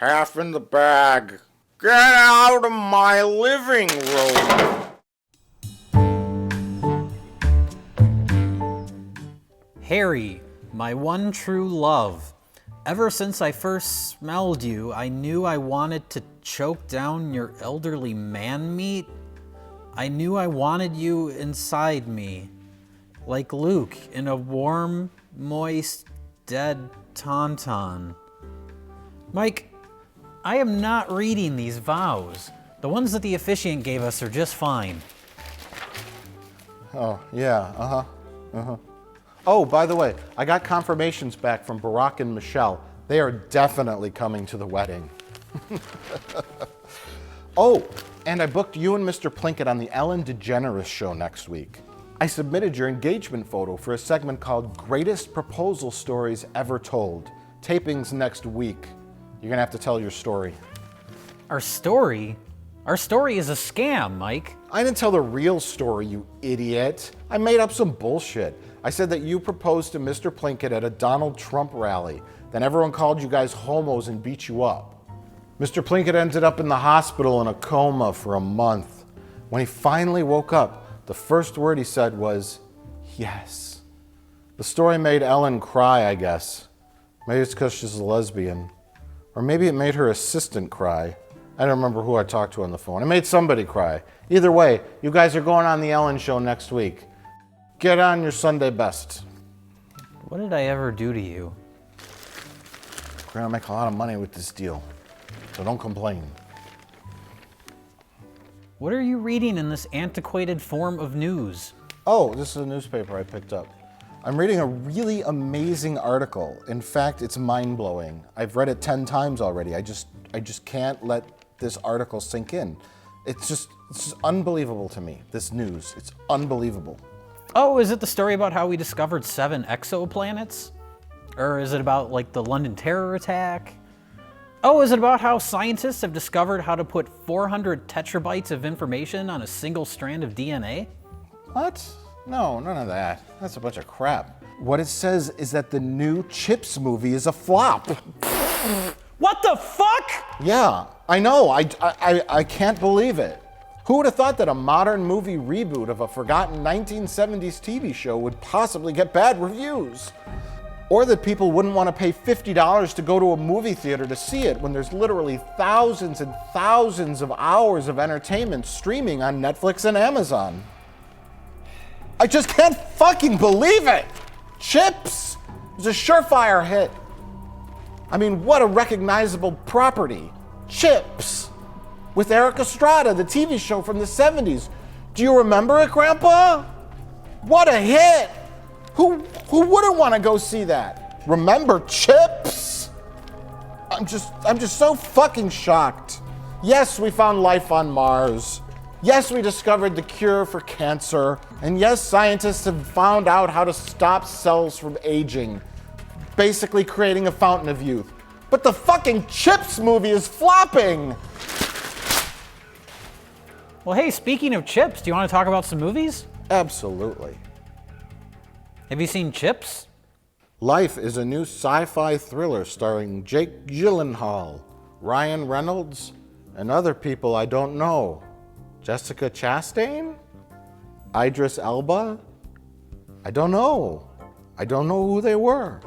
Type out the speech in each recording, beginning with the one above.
half in the bag. Get out of my living room. Harry, my one true love. Ever since I first smelled you, I knew I wanted to choke down your elderly man meat. I knew I wanted you inside me, like Luke in a warm, moist, dead tauntaun. Mike, I am not reading these vows. The ones that the officiant gave us are just fine. Oh, yeah, Oh, by the way, I got confirmations back from Barack and Michelle. They are definitely coming to the wedding. Oh, and I booked you and Mr. Plinkett on the Ellen DeGeneres show next week. I submitted your engagement photo for a segment called Greatest Proposal Stories Ever Told. Tapings next week. You're gonna have to tell your story. Our story? Our story is a scam, Mike. I didn't tell the real story, you idiot. I made up some bullshit. I said that you proposed to Mr. Plinkett at a Donald Trump rally. Then everyone called you guys homos and beat you up. Mr. Plinkett ended up in the hospital in a coma for a month. When he finally woke up, the first word he said was, yes. The story made Ellen cry, I guess. Maybe it's because she's a lesbian. Or maybe it made her assistant cry. I don't remember who I talked to on the phone. It made somebody cry. Either way, you guys are going on the Ellen show next week. Get on your Sunday best. What did I ever do to you? We're gonna make a lot of money with this deal, so don't complain. What are you reading in this antiquated form of news? Oh, this is a newspaper I picked up. I'm reading a really amazing article. In fact, it's mind-blowing. I've read it 10 times already. I just can't let this article sink in. It's just unbelievable to me, this news. It's unbelievable. Oh, is it the story about how we discovered 7 exoplanets? Or is it about like the London terror attack? Oh, is it about how scientists have discovered how to put 400 tetrabytes of information on a single strand of DNA? What? No, none of that. That's a bunch of crap. What it says is that the new Chips movie is a flop. What the fuck? Yeah, I know. I can't believe it. Who would have thought that a modern movie reboot of a forgotten 1970s TV show would possibly get bad reviews? Or that people wouldn't want to pay $50 to go to a movie theater to see it when there's literally thousands and thousands of hours of entertainment streaming on Netflix and Amazon. I just can't fucking believe it! Chips was a surefire hit. I mean, what a recognizable property. Chips. With Eric Estrada, the TV show from the 70s. Do you remember it, Grandpa? What a hit! Who wouldn't want to go see that? Remember Chips? I'm just so fucking shocked. Yes, we found life on Mars. Yes, we discovered the cure for cancer. And yes, scientists have found out how to stop cells from aging, basically creating a fountain of youth. But the fucking Chips movie is flopping! Well, hey, speaking of Chips, do you want to talk about some movies? Absolutely. Have you seen Chips? Life is a new sci-fi thriller starring Jake Gyllenhaal, Ryan Reynolds, and other people I don't know. Jessica Chastain? Idris Elba? I don't know. I don't know who they were.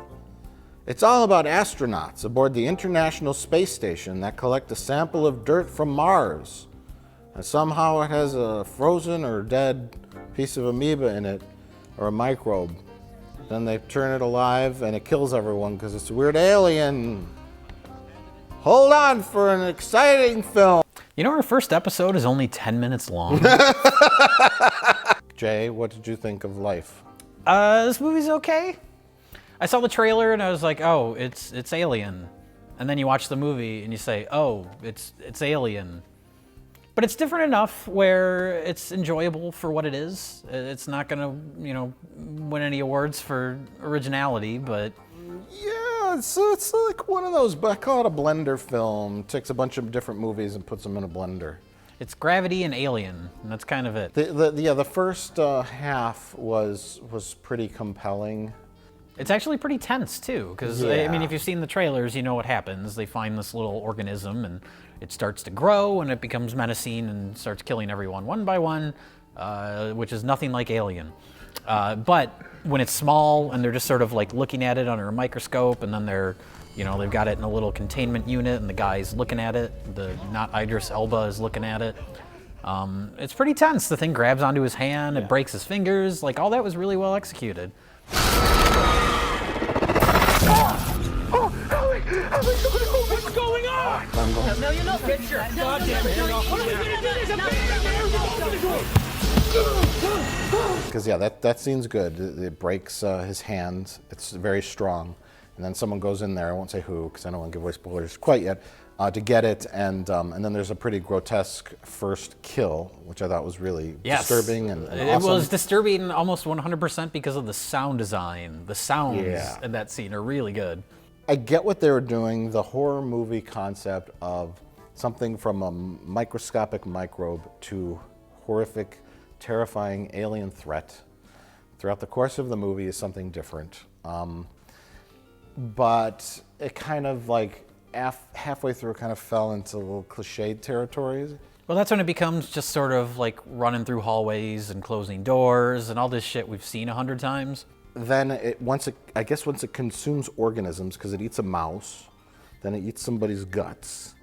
It's all about astronauts aboard the International Space Station that collect a sample of dirt from Mars. And somehow it has a frozen or dead piece of amoeba in it, or a microbe. Then they turn it alive and it kills everyone because it's a weird alien. Hold on for an exciting film. You know, our first episode is only 10 minutes long. Jay, what did you think of Life? This movie's okay. I saw the trailer and I was like, oh, it's Alien. And then you watch the movie and you say, oh, it's Alien. But it's different enough where it's enjoyable for what it is. It's not gonna, win any awards for originality, but... Yeah, it's like one of those, I call it a blender film. Takes a bunch of different movies and puts them in a blender. It's Gravity and Alien, and that's kind of it. The first half was pretty compelling. It's actually pretty tense too, because I mean, if you've seen the trailers, you know what happens. They find this little organism, and it starts to grow, and it becomes menacing and starts killing everyone one by one, which is nothing like Alien. But when it's small and they're just sort of like looking at it under a microscope, and then they've got it in a little containment unit, and the guy's looking at it. Not Idris Elba is looking at it. It's pretty tense. The thing grabs onto his hand, it breaks his fingers. Like, all that was really well executed. What's going on? No, you're not picture. God damn it. What are we going to do? Because that scene's good. It breaks his hand. It's very strong, and then someone goes in there. I won't say who because I don't want to give away spoilers quite yet. To get it, and then there's a pretty grotesque first kill, which I thought was really disturbing and awesome. It was disturbing almost 100% because of the sound design. The sounds in that scene are really good. I get what they were doing, the horror movie concept of something from a microscopic microbe to horrific, terrifying alien threat. Throughout the course of the movie is something different. But it kind of like halfway through kind of fell into little cliched territories. Well, that's when it becomes just sort of like running through hallways and closing doors and all this shit we've seen 100 times. Then once it consumes organisms, because it eats a mouse, then it eats somebody's guts,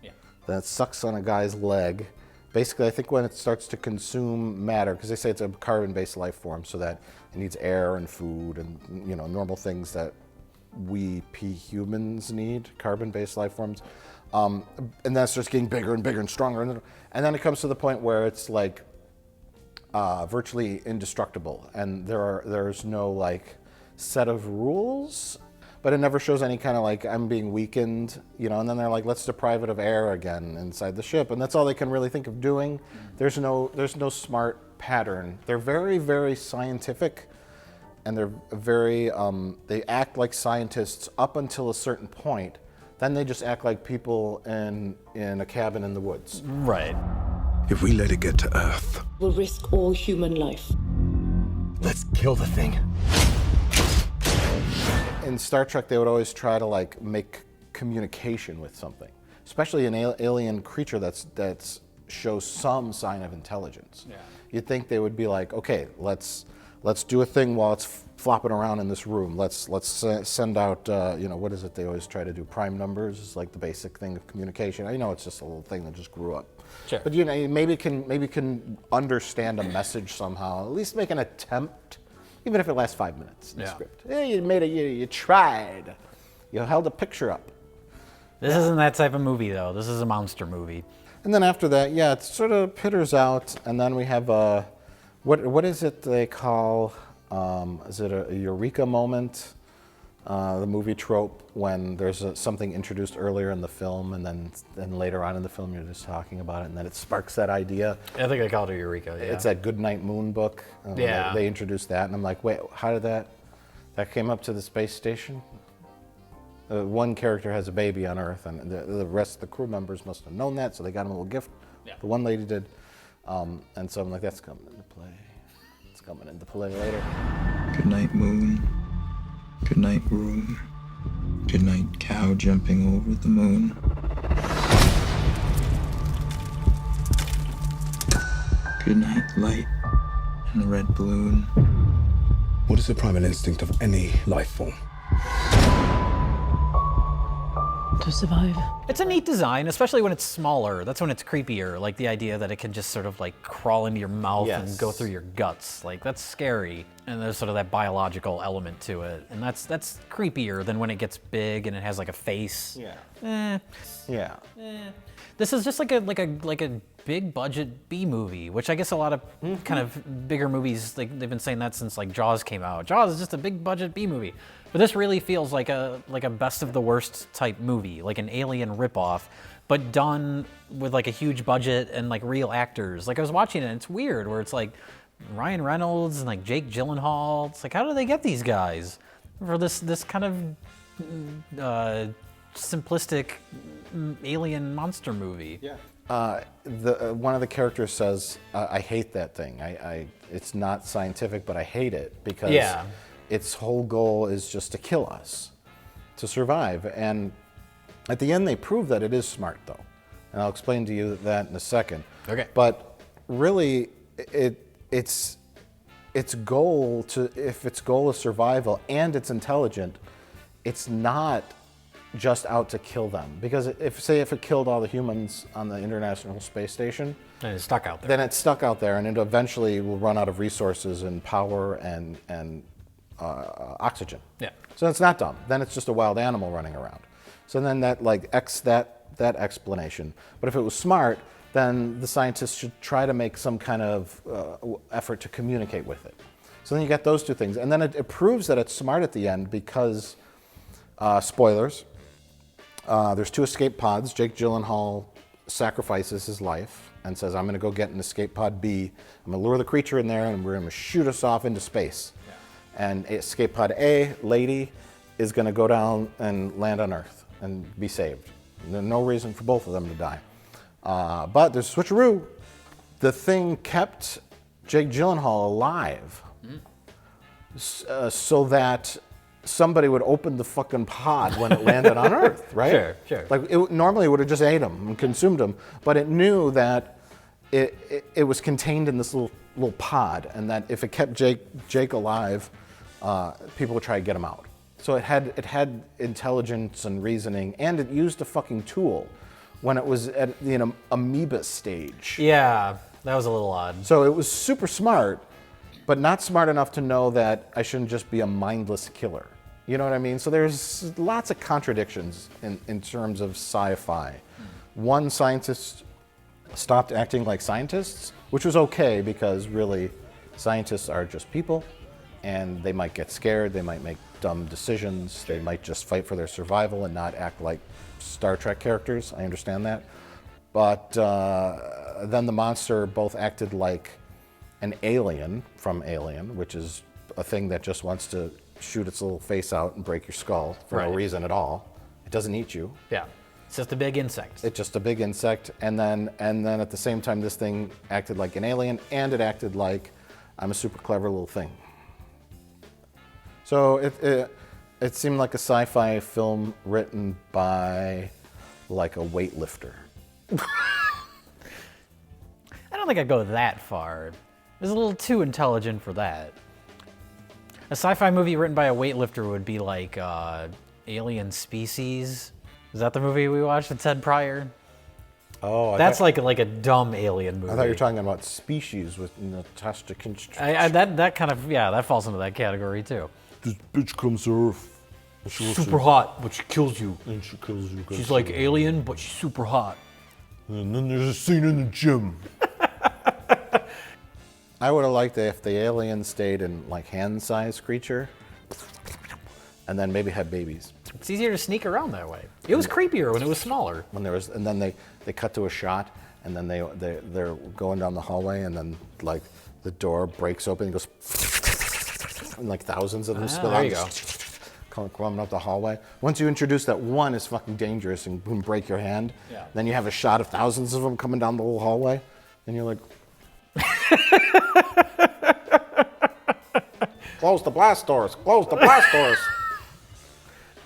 then it sucks on a guy's leg. Basically, I think when it starts to consume matter, because they say it's a carbon-based life form, so that it needs air and food and normal things that we humans need, carbon-based life forms, and then it starts getting bigger and bigger and stronger, and then it comes to the point where it's like virtually indestructible, and there's no like set of rules, but it never shows any kind of like I'm being weakened, and then they're like, let's deprive it of air again inside the ship, and that's all they can really think of doing. There's no smart pattern. They're very, very scientific, and they're very they act like scientists up until a certain point. Then they just act like people in a cabin in the woods. Right. If we let it get to Earth, We'll risk all human life. let's kill the thing. In Star Trek, they would always try to like make communication with something, especially an alien creature that's shows some sign of intelligence. Yeah. You'd think they would be like, okay, let's do a thing while it's flopping around in this room. Let's send out what is it they always try to do? Prime numbers is like the basic thing of communication. I know it's just a little thing that just grew up. Sure. But maybe can understand a message somehow. At least make an attempt, even if it lasts 5 minutes in the script. Hey, you made it. You tried. You held a picture up. This isn't that type of movie, though. This is a monster movie. And then after that, it sort of pitters out, and then we have what is it they call? Is it a eureka moment? The movie trope when there's something introduced earlier in the film, and then later on in the film you're just talking about it, and then it sparks that idea. I think I called it Eureka. Yeah. It's that Goodnight Moon book. They introduced that, and I'm like, wait, how did that came up to the space station? One character has a baby on Earth, and the rest of the crew members must have known that, so they got him a little gift. Yeah. The one lady did, and so I'm like, that's coming into play. It's coming into play later. Good night, moon. Good night, room. Good night, cow jumping over the moon. Good night, light and the red balloon. What is the primal instinct of any life form? To survive. It's a neat design, especially when it's smaller. That's when it's creepier. Like the idea that it can just sort of like crawl into your mouth and go through your guts. Like that's scary. And there's sort of that biological element to it. And that's creepier than when it gets big and it has like a face. Yeah. This is just like a big budget B movie, which I guess a lot of kind of bigger movies, they've been saying that since like Jaws came out. Jaws is just a big budget B movie. But this really feels like a best of the worst type movie, like an Alien ripoff, but done with like a huge budget and like real actors. Like I was watching it and it's weird where it's like Ryan Reynolds and like Jake Gyllenhaal. It's like, how do they get these guys for this kind of simplistic alien monster movie? Yeah. One of the characters says, "I hate that thing. It's not scientific, but I hate it because its whole goal is just to kill us, to survive. And at the end, they prove that it is smart, though. And I'll explain to you that in a second. Okay. But really, its goal if its goal is survival and it's intelligent, it's not just out to kill them. Because if it killed all the humans on the International Space Station, And it's stuck out there. then it's stuck out there, and it eventually will run out of resources and power and oxygen. Yeah. So it's not dumb. Then it's just a wild animal running around. So then that explanation. But if it was smart, then the scientists should try to make some kind of effort to communicate with it. So then you get those two things, and then it proves that it's smart at the end because, spoilers, there's 2 escape pods. Jake Gyllenhaal sacrifices his life and says, I'm going to go get an escape pod B. I'm going to lure the creature in there, and we're going to shoot us off into space. Yeah. And escape pod A, lady, is going to go down and land on Earth and be saved. And there's no reason for both of them to die. But there's a switcheroo. The thing kept Jake Gyllenhaal alive so that somebody would open the fucking pod when it landed on Earth, right? Sure. Like normally it would have just ate him and consumed him, but it knew that it was contained in this little pod, and that if it kept Jake alive, people would try to get him out. So it had intelligence and reasoning, and it used a fucking tool when it was at the amoeba stage. Yeah, that was a little odd. So it was super smart, but not smart enough to know that I shouldn't just be a mindless killer. You know what I mean? So there's lots of contradictions in terms of sci-fi. One, scientists stopped acting like scientists, which was okay because really scientists are just people, and they might get scared, they might make dumb decisions, they might just fight for their survival and not act like Star Trek characters. I understand that. But then the monster both acted like an alien from Alien, which is a thing that just wants to shoot its little face out and break your skull for no reason at all. It doesn't eat you. Yeah, it's just a big insect. It's just a big insect, and then at the same time, this thing acted like an alien, and it acted like I'm a super clever little thing. So it seemed like a sci-fi film written by like a weightlifter. I don't think I'd go that far. It was a little too intelligent for that. A sci-fi movie written by a weightlifter would be like Alien Species. Is that the movie we watched with Ted Pryor? Oh, That's like a dumb alien movie. I thought you were talking about Species with Natasha Kinch. That kind of, yeah, that falls into that category too. This bitch comes to Earth. Super hot, but she kills you. And she kills you. She's like Alien, but she's super hot. And then there's a scene in the gym. I would have liked it if the alien stayed in like hand-sized creature, and then maybe had babies. It's easier to sneak around that way. It was creepier when it was smaller. When there was, and then they cut to a shot, and then they're going down the hallway, and then like the door breaks open and goes, and like thousands of them spill out. There you go. Coming up the hallway. Once you introduce that one is fucking dangerous and can break your hand, then you have a shot of thousands of them coming down the whole hallway, and you're like, close the blast doors, close the blast doors.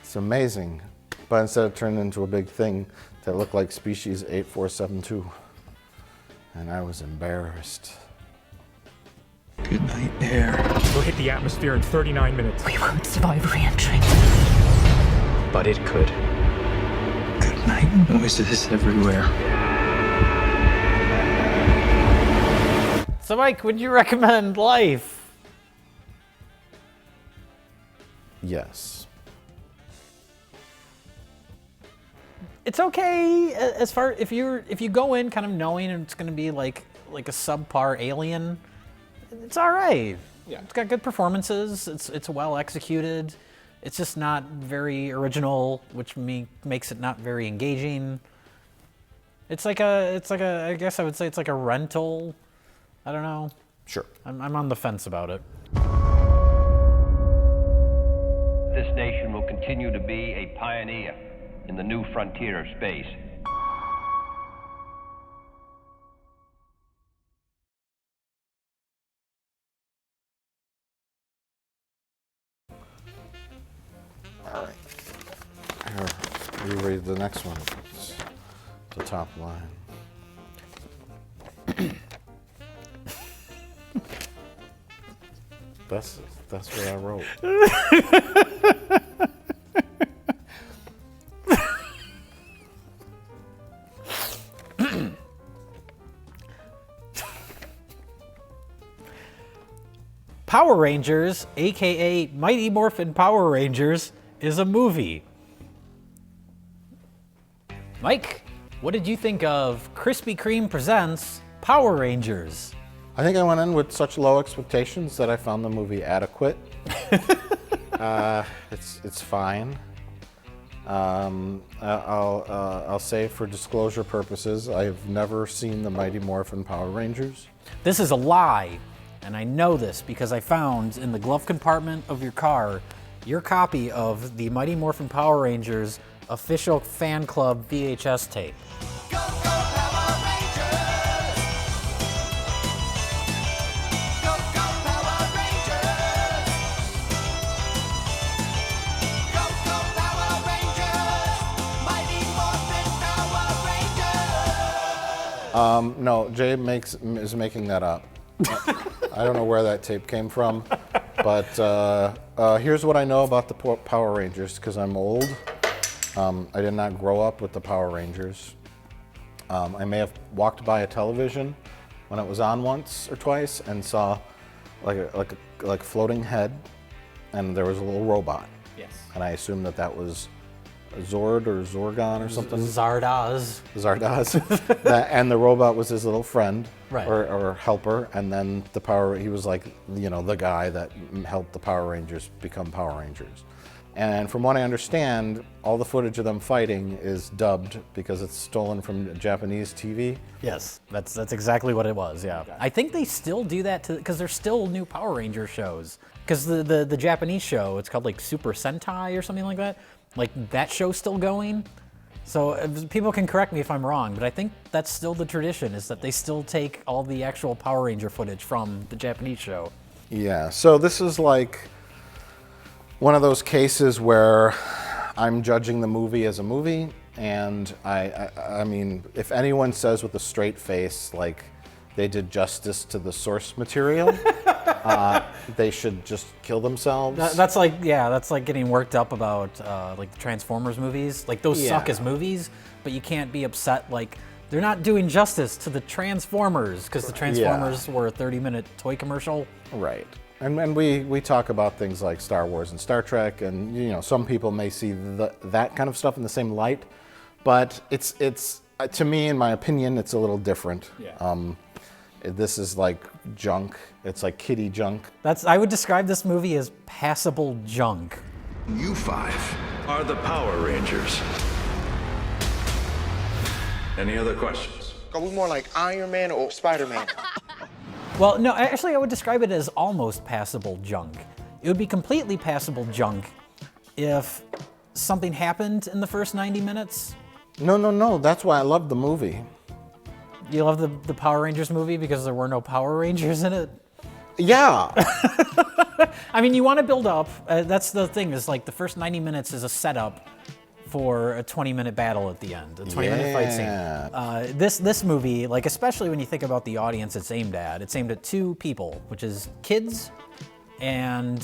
It's amazing. But instead it turned into a big thing that looked like Species 8472. And I was embarrassed. Good night, air. We'll hit the atmosphere in 39 minutes. We won't survive re-entry. But it could. Good night noises everywhere. So Mike, would you recommend Life? Yes. It's okay as far if you go in kind of knowing it's going to be like a subpar Alien. It's all right. Yeah. It's got good performances. It's well executed. It's just not very original, which makes it not very engaging. It's like a I guess I would say it's like a rental. I don't know. Sure. I'm on the fence about it. This nation will continue to be a pioneer in the new frontier of space. read the next one. It's the top line. That's what I wrote. Power Rangers, aka Mighty Morphin Power Rangers, is a movie. Mike, what did you think of Krispy Kreme Presents Power Rangers? I think I went in with such low expectations that I found the movie adequate. It's fine. I'll say for disclosure purposes, I've never seen the Mighty Morphin Power Rangers. This is a lie, and I know this because I found in the glove compartment of your car your copy of the Mighty Morphin Power Rangers official fan club VHS tape. No, Jay is making that up. I don't know where that tape came from, but here's what I know about the Power Rangers, because I'm old. I did not grow up with the Power Rangers. I may have walked by a television when it was on once or twice and saw like a floating head, and there was a little robot. Yes. And I assumed that was Zord or Zorgon or something. Zardoz. And the robot was his little friend, Right. or helper, and then he was like, the guy that helped the Power Rangers become Power Rangers. And from what I understand, all the footage of them fighting is dubbed because it's stolen from Japanese TV. Yes, that's exactly what it was, yeah. I think they still do that because there's still new Power Ranger shows. Because the Japanese show, it's called like Super Sentai or something like that. Like that show's still going. So people can correct me if I'm wrong, but I think that's still the tradition, is that they still take all the actual Power Ranger footage from the Japanese show. Yeah, so this is like one of those cases where I'm judging the movie as a movie, and I mean, if anyone says with a straight face, like, they did justice to the source material, they should just kill themselves. That's like getting worked up about like the Transformers movies. Like those suck as movies, but you can't be upset like they're not doing justice to the Transformers because the Transformers were a 30-minute toy commercial. Right. And we talk about things like Star Wars and Star Trek, and some people may see that kind of stuff in the same light, but it's to me, in my opinion, it's a little different. Yeah. This is like junk. It's like kiddie junk. I would describe this movie as passable junk. You five are the Power Rangers. Any other questions? Are we more like Iron Man or Spider-Man? Well, no, actually, I would describe it as almost passable junk. It would be completely passable junk if something happened in the first 90 minutes. No. That's why I love the movie. You love the Power Rangers movie because there were no Power Rangers in it? Yeah. I mean, you want to build up. That's the thing, is like the first 90 minutes is a setup for a 20-minute battle at the end, a 20-minute fight scene. This movie, like, especially when you think about the audience it's aimed at two people, which is kids and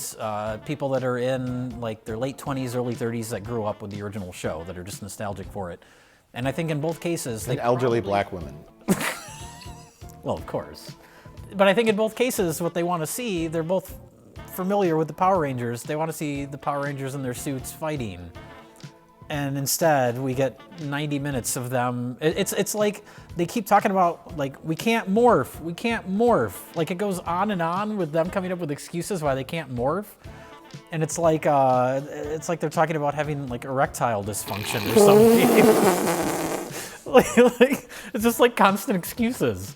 people that are in like their late 20s, early 30s that grew up with the original show, that are just nostalgic for it. And I think in both cases, and elderly black women. Well, of course. But I think in both cases, what they want to see, they're both familiar with the Power Rangers. They want to see the Power Rangers in their suits fighting. And instead, we get 90 minutes of them. It's like they keep talking about, like, we can't morph. Like, it goes on and on with them coming up with excuses why they can't morph. And it's like they're talking about having like erectile dysfunction or something. like it's just like constant excuses.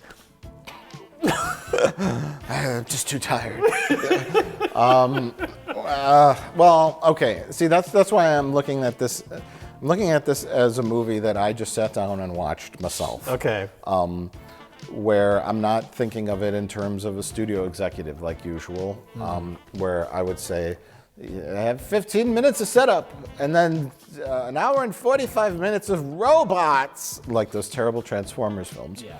I'm just too tired. Well, okay. See, that's why I'm looking at this. I'm looking at this as a movie that I just sat down and watched myself. Okay. Where I'm not thinking of it in terms of a studio executive like usual. Where I would say You have 15 minutes of setup, and then an hour and 45 minutes of robots, like those terrible Transformers films. Yeah.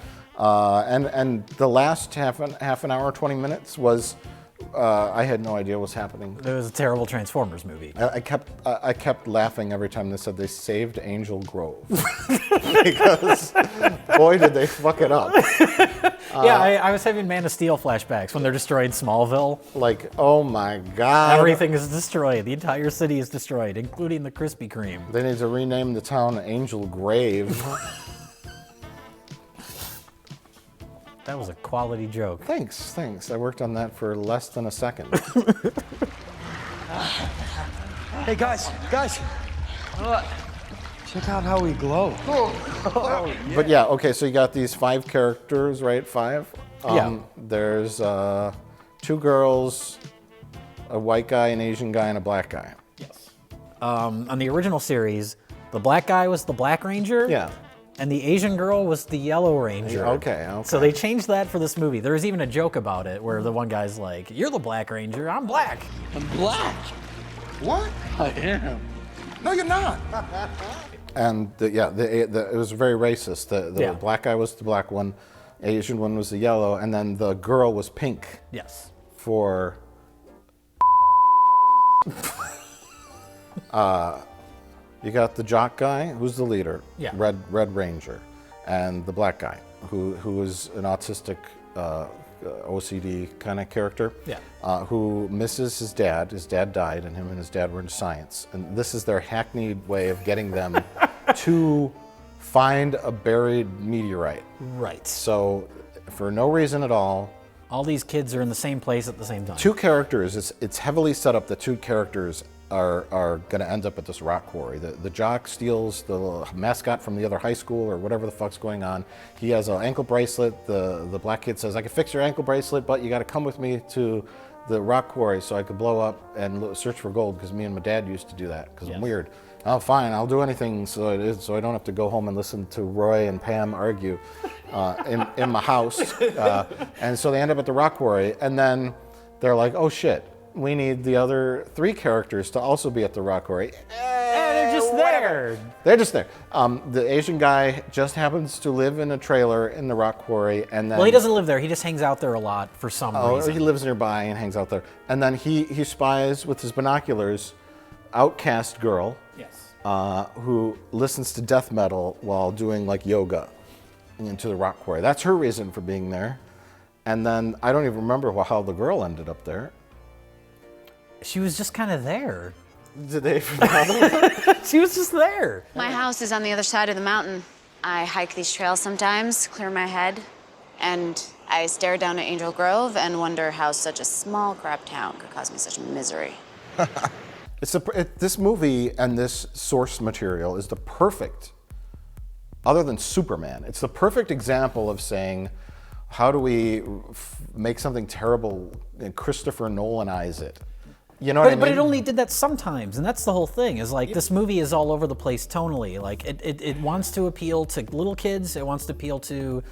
And the last half an hour, 20 minutes was, I had no idea what was happening. It was a terrible Transformers movie. I kept laughing every time they said they saved Angel Grove. Because, boy, did they fuck it up. Yeah, I was having Man of Steel flashbacks when they're destroying Smallville. Like, oh my God. Everything is destroyed. The entire city is destroyed, including the Krispy Kreme. They need to rename the town Angel Grave. That was a quality joke. Thanks. I worked on that for less than a second. Hey, guys. Check out how we glow. But yeah, okay, so you got these 5 characters, right? 5? Yeah. There's 2 girls, a white guy, an Asian guy, and a black guy. Yes. On the original series, the black guy was the Black Ranger. Yeah. And the Asian girl was the Yellow Ranger. Okay. So they changed that for this movie. There was even a joke about it where the one guy's like, "You're the Black Ranger, I'm black." I'm black. What? I am. No, you're not. And it was very racist. The black guy was the black one, Asian one was the yellow, and then the girl was pink. Yes. For you got the jock guy, who's the leader, Yeah. Red Ranger, and the black guy, who is an autistic OCD kind of character, Yeah. who misses his dad. His dad died, and him and his dad were into science. And this is their hackneyed way of getting them to find a buried meteorite. Right. So, for no reason at all, all these kids are in the same place at the same time. 2 characters, it's heavily set up that 2 characters are going to end up at this rock quarry. The jock steals the mascot from the other high school or whatever the fuck's going on. He has an ankle bracelet. The black kid says, "I can fix your ankle bracelet, but you got to come with me to the rock quarry so I could blow up and search for gold, because me and my dad used to do that because I'm weird." "Oh, fine, I'll do anything so I don't have to go home and listen to Roy and Pam argue in my house." And so they end up at the rock quarry, and then they're like, "Oh shit, we need the other 3 characters to also be at the rock quarry." They're just there. They're just there. The Asian guy just happens to live in a trailer in the rock quarry, and then... Well, he doesn't live there. He just hangs out there a lot for some reason. He lives nearby and hangs out there. And then he spies with his binoculars, outcast girl, Yes. who listens to death metal while doing like yoga into the rock quarry. That's her reason for being there. And then I don't even remember how the girl ended up there. She was just kind of there. Did they? She was just there. My house is on the other side of the mountain. I hike these trails sometimes, clear my head, and I stare down at Angel Grove and wonder how such a small crap town could cause me such misery. This movie and this source material is the perfect, other than Superman, it's the perfect example of saying, how do we make something terrible and Christopher Nolanize it? You know what I mean? But it only did that sometimes, and that's the whole thing, is like this movie is all over the place tonally. Like it wants to appeal to little kids, it wants to appeal to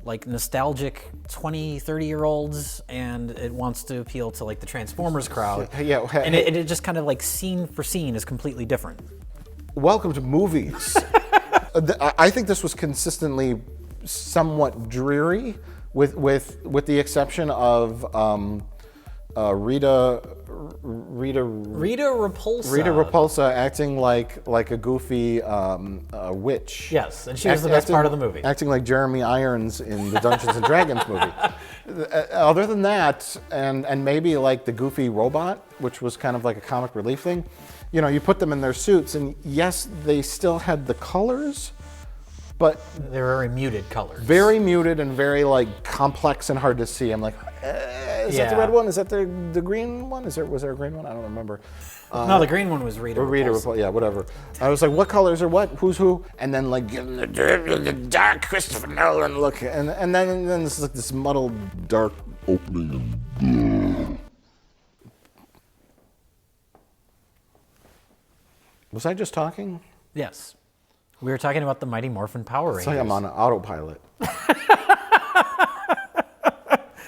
like nostalgic 20, 30-year-olds, and it wants to appeal to like the Transformers crowd. Yeah, and it just kind of like scene for scene is completely different. Welcome to movies. I think this was consistently somewhat dreary, with the exception of Rita Repulsa acting like a goofy witch. Yes, and she was the best part of the movie. Acting like Jeremy Irons in the Dungeons and Dragons movie. Other than that, and maybe like the goofy robot, which was kind of like a comic relief thing, you know, you put them in their suits, and yes, they still had the colors, but they were very muted colors. Very muted and very like complex and hard to see. I'm like, is that the red one? Is that the green one? Was there a green one? I don't remember. No, the green one was Rita Repulsa. Yeah, whatever. I was like, what colors are what? Who's who? And then like give them the dark Christopher Nolan look, and then it's like this muddled dark opening. Was I just talking? Yes. We were talking about the Mighty Morphin Power Rangers. It's like I'm on autopilot.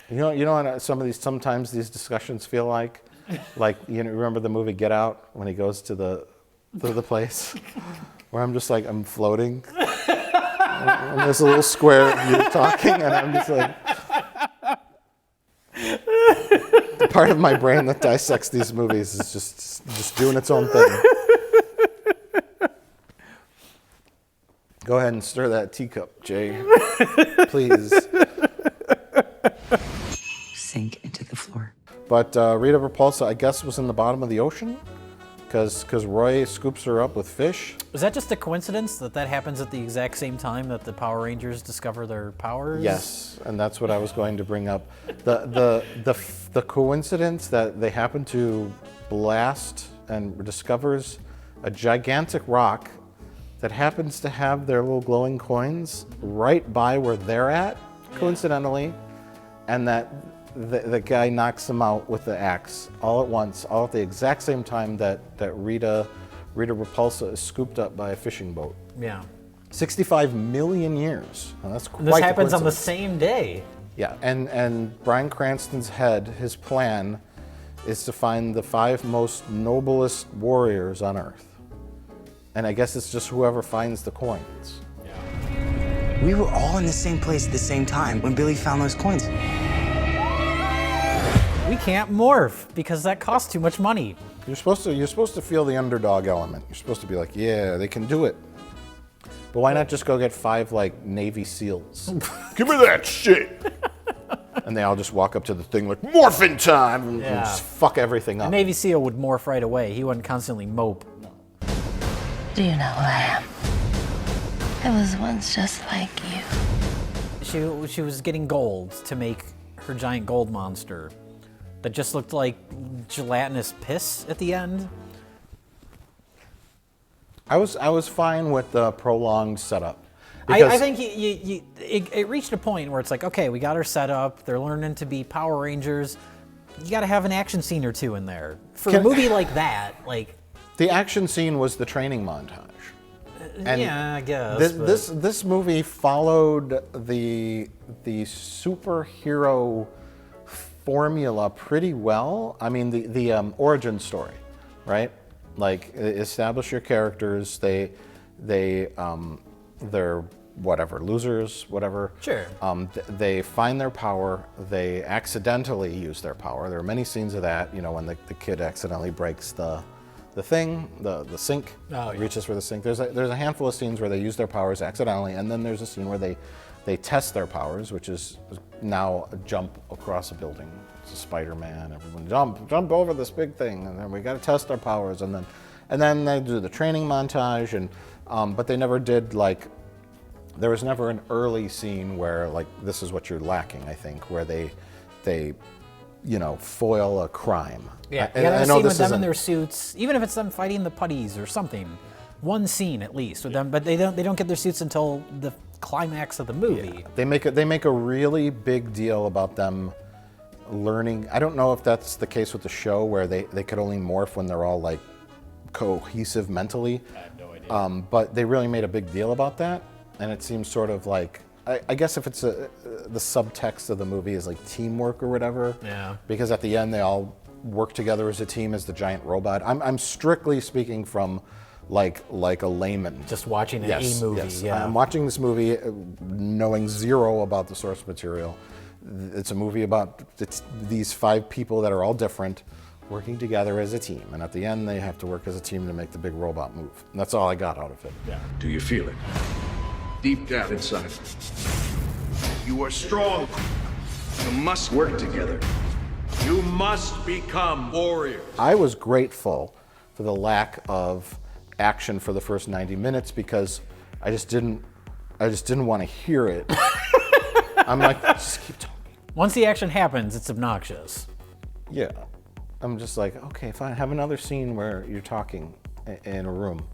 You know what sometimes these discussions feel like? Like, you know, remember the movie Get Out when he goes to the place? Where I'm just like, I'm floating. And there's a little square of you talking, and I'm just like... The part of my brain that dissects these movies is just doing its own thing. Go ahead and stir that teacup, Jay. Please. Sink into the floor. But Rita Repulsa, I guess, was in the bottom of the ocean? Because Roy scoops her up with fish? Is that just a coincidence that happens at the exact same time that the Power Rangers discover their powers? Yes, and that's what I was going to bring up. The coincidence that they happen to blast and discovers a gigantic rock that happens to have their little glowing coins right by where they're at, coincidentally, and that the guy knocks them out with the axe all at once, all at the exact same time that Rita Repulsa is scooped up by a fishing boat. Yeah. 65 million years. Now, that's quite This happens a on the coincidence. same day. Yeah, and Bryan Cranston's head, his plan, is to find the 5 most noblest warriors on Earth. And I guess it's just whoever finds the coins. We were all in the same place at the same time when Billy found those coins. We can't morph because that costs too much money. You're supposed to feel the underdog element. You're supposed to be like, yeah, they can do it. But why not just go get 5 like Navy SEALs? Give me that shit. And they all just walk up to the thing like, morphin' time, and Yeah. just fuck everything A up. Navy SEAL would morph right away. He wouldn't constantly mope. Do you know who I am? I was once just like you. She was getting gold to make her giant gold monster that just looked like gelatinous piss at the end. I was fine with the prolonged setup. I think it reached a point where it's like, okay, we got her set up. They're learning to be Power Rangers. You got to have an action scene or two in there for a movie like that. Like the action scene was the training montage. And yeah, I guess. This movie followed the superhero formula pretty well. I mean, the origin story, right? Like, establish your characters. They're whatever, losers, whatever. Sure. They find their power. They accidentally use their power. There are many scenes of that. You know, when the kid accidentally breaks the thing, the sink, reaches for the sink. There's a handful of scenes where they use their powers accidentally, and then there's a scene where they test their powers, which is now a jump across a building. It's a Spider-Man. Everyone jump over this big thing, and then we got to test our powers, and then they do the training montage, and but they never did like. There was never an early scene where like this is what you're lacking. I think where they foil a crime. Yeah, you gotta have a scene with them in their suits, even if it's them fighting the putties or something. One scene at least with them, but they don't get their suits until the climax of the movie. Yeah. They make a really big deal about them learning. I don't know if that's the case with the show where they could only morph when they're all like cohesive mentally. I have no idea. But they really made a big deal about that, and it seems sort of like I guess if it's the subtext of the movie is like teamwork or whatever. Yeah. Because at the end they all work together as a team as the giant robot. I'm strictly speaking from like a layman. Just watching a movie. Yes. Yeah. I'm watching this movie knowing zero about the source material. It's a movie about these 5 people that are all different working together as a team. And at the end, they have to work as a team to make the big robot move. And that's all I got out of it. Yeah. Do you feel it? Deep down inside. You are strong. You must work together. You must become warriors. I was grateful for the lack of action for the first 90 minutes because I just didn't want to hear it. I'm like, just keep talking. Once the action happens, it's obnoxious. Yeah. I'm just like, okay, fine. Have another scene where you're talking in a room.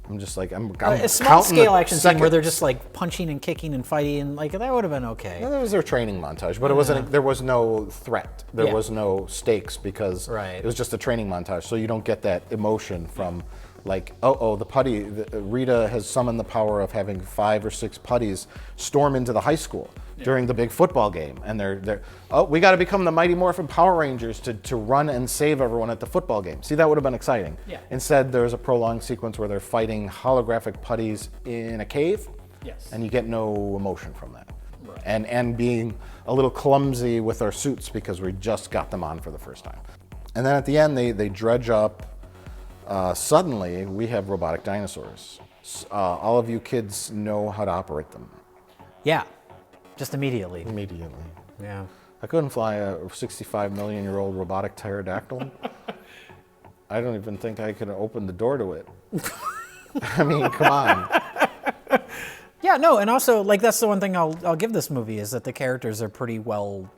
I'm just like, I'm a small scale action scene where they're just like punching and kicking and fighting, and like that would have been okay. Well, that was their training montage, but it wasn't. There was no threat. There was no stakes because Right. it was just a training montage. So you don't get that emotion from Like, the putty, Rita has summoned the power of having 5 or 6 putties storm into the high school during the big football game. And they're we got to become the Mighty Morphin Power Rangers to run and save everyone at the football game. See, that would have been exciting. Yeah. Instead, there's a prolonged sequence where they're fighting holographic putties in a cave. Yes. And you get no emotion from that. Right. And being a little clumsy with our suits because we just got them on for the first time. And then at the end, they dredge up. Suddenly, we have robotic dinosaurs. All of you kids know how to operate them. Yeah, just immediately. Immediately. Yeah. I couldn't fly a 65 million year old robotic pterodactyl. I don't even think I could open the door to it. I mean, come on. Yeah, no, and also, like, that's the one thing I'll give this movie is that the characters are pretty well,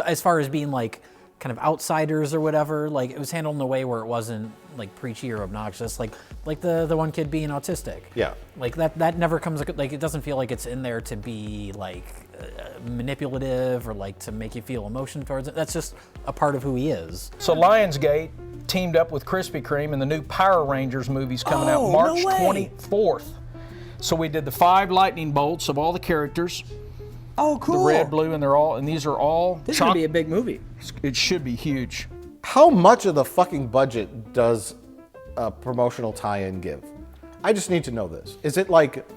as far as being, like, kind of outsiders or whatever. Like, it was handled in a way where it wasn't, like, preachy or obnoxious. Like the one kid being autistic. Yeah. Like, that never comes, like, it doesn't feel like it's in there to be, like, manipulative or, like, to make you feel emotion towards it. That's just a part of who he is. So Lionsgate teamed up with Krispy Kreme, and the new Power Rangers movie's coming out March 24th. So we did the 5 lightning bolts of all the characters. Oh, cool. The red, blue, and these are all... This is going to be a big movie. It should be huge. How much of the fucking budget does a promotional tie-in give? I just need to know this. Is it like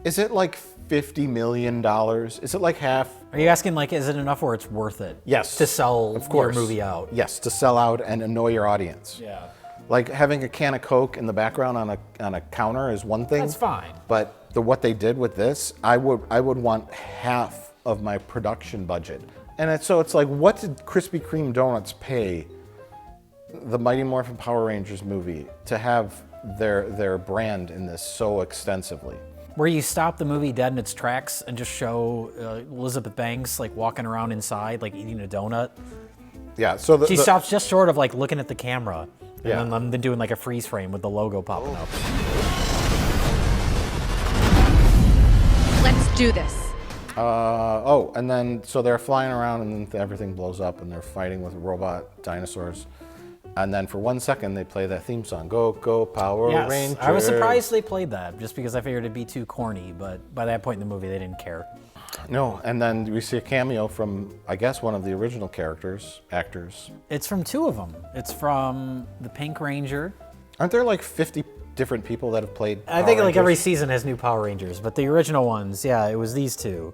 $50 million? Is it like half? Are you asking, like, is it enough where it's worth it? Yes. To sell of course. your movie out? Yes, to sell out and annoy your audience. Yeah. Like having a can of Coke in the background on a counter is one thing. That's fine. But what they did with this, I would want half of my production budget. And it's like, what did Krispy Kreme donuts pay the Mighty Morphin Power Rangers movie to have their brand in this so extensively? Where you stop the movie dead in its tracks and just show Elizabeth Banks, like, walking around inside, like, eating a donut. Yeah, so she stops just short of, like, looking at the camera. Yeah. And then doing, like, a freeze frame with the logo popping up. Let's do this. And then, so they're flying around and then everything blows up and they're fighting with robot dinosaurs. And then for 1 second, they play that theme song, Go, Go, Power Rangers. I was surprised they played that, just because I figured it'd be too corny, but by that point in the movie, they didn't care. No, and then we see a cameo from, I guess, one of the original actors. It's from 2 of them. It's from the Pink Ranger. Aren't there like 50 different people that have played I think Power like every Rangers? season has new Power Rangers, but the original ones, yeah, it was these 2.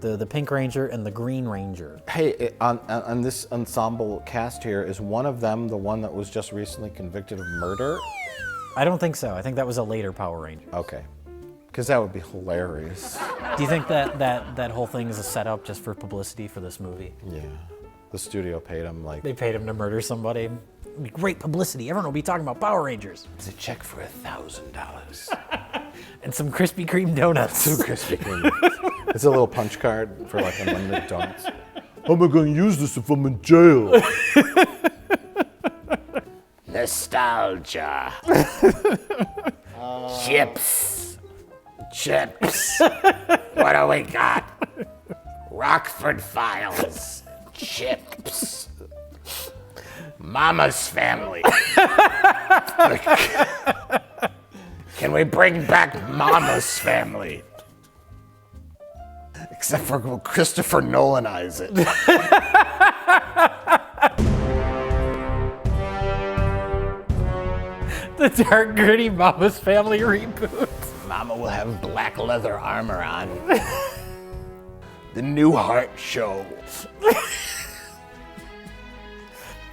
The Pink Ranger and the Green Ranger. Hey, on this ensemble cast here, is one of them the one that was just recently convicted of murder? I don't think so. I think that was a later Power Ranger. Okay. Because that would be hilarious. Do you think that whole thing is a setup just for publicity for this movie? Yeah. The studio paid him like... They paid him to murder somebody. It'd be great publicity. Everyone will be talking about Power Rangers. It's a check for $1,000. And some Krispy Kreme donuts. Some Krispy Kreme. It's a little punch card for like unlimited donuts. How am I going to use this if I'm in jail? Nostalgia. Chips. What do we got? Rockford Files. Chips. Mama's Family. Can we bring back Mama's Family? Except for Christopher Nolanize it. The dark, gritty Mama's Family reboot. Mama will have black leather armor on. The Newhart Show.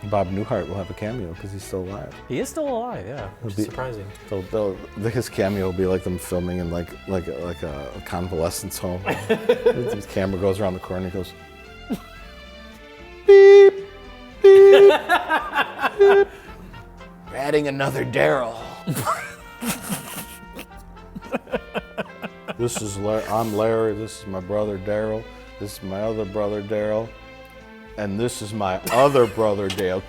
Bob Newhart will have a cameo because he's still alive. He is still alive, yeah. Which is surprising. So his cameo will be like them filming in like a convalescence home. His camera goes around the corner and he goes, beep, beep, beep. We're adding another Daryl. I'm Larry. This is my brother Daryl. This is my other brother Daryl. And this is my other brother Dale.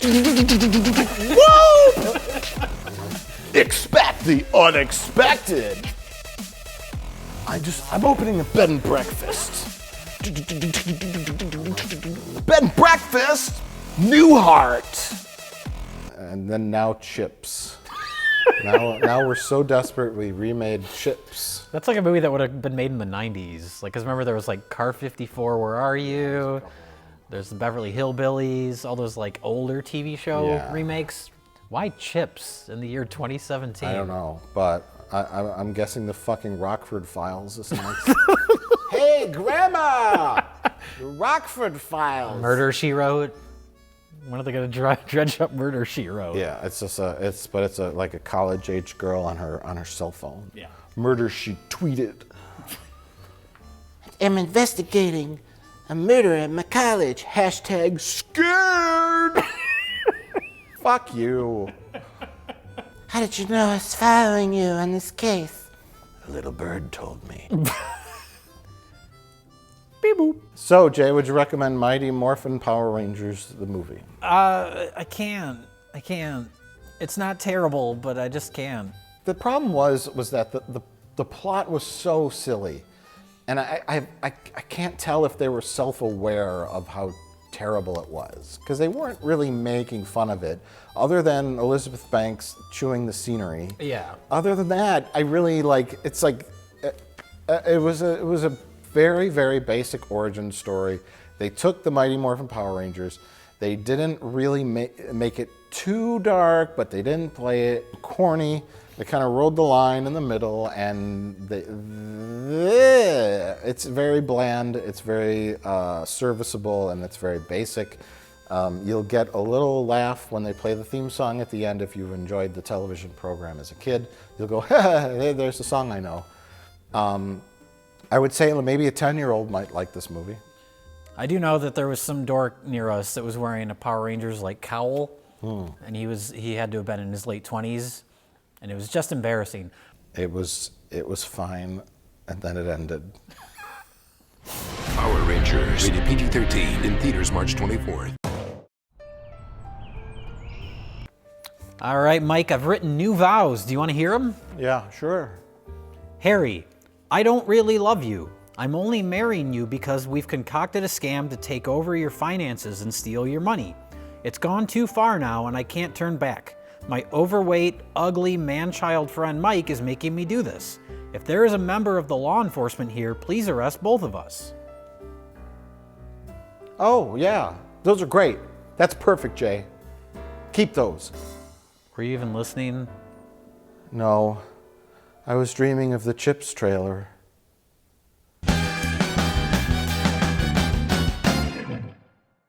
Whoa! Expect the unexpected. I'm opening a bed and breakfast. Bed and breakfast, Newhart. And then now Chips. Now we're so desperate we remade Chips. That's like a movie that would have been made in the 90s. Like, 'cause remember there was like Car 54, Where Are You? There's the Beverly Hillbillies, all those like older TV show remakes. Why Chips in the year 2017? I don't know, but I'm guessing the fucking Rockford Files is next. Hey, Grandma! The Rockford Files. Murder, She Wrote. When are they gonna dredge up Murder, She Wrote? Yeah, it's like a college-age girl on her cell phone. Yeah. Murder, She Tweeted. I'm investigating a murder at my college. Hashtag scared. Fuck you. How did you know I was following you on this case? A little bird told me. Beep boop. So, Jay, would you recommend Mighty Morphin Power Rangers, the movie? I can't. It's not terrible, but I just can't. The problem was that the plot was so silly. And I can't tell if they were self-aware of how terrible it was, because they weren't really making fun of it, other than Elizabeth Banks chewing the scenery. Yeah. Other than that, I really it was a very, very basic origin story. They took the Mighty Morphin Power Rangers. They didn't really make it too dark, but they didn't play it corny. They kind of rode the line in the middle, and it's very bland, it's very serviceable, and it's very basic. You'll get a little laugh when they play the theme song at the end if you've enjoyed the television program as a kid. You'll go, hey, there's the song I know. I would say maybe a 10-year-old might like this movie. I do know that there was some dork near us that was wearing a Power Rangers like cowl, and he had to have been in his late 20s. And it was just embarrassing. It was fine, and then it ended. Power Rangers, rated PG-13, in theaters March 24th. All right, Mike, I've written new vows. Do you want to hear them? Yeah, sure. Harry, I don't really love you. I'm only marrying you because we've concocted a scam to take over your finances and steal your money. It's gone too far now, and I can't turn back. My overweight, ugly, man-child friend Mike is making me do this. If there is a member of the law enforcement here, please arrest both of us. Oh, yeah. Those are great. That's perfect, Jay. Keep those. Were you even listening? No. I was dreaming of the Chips trailer.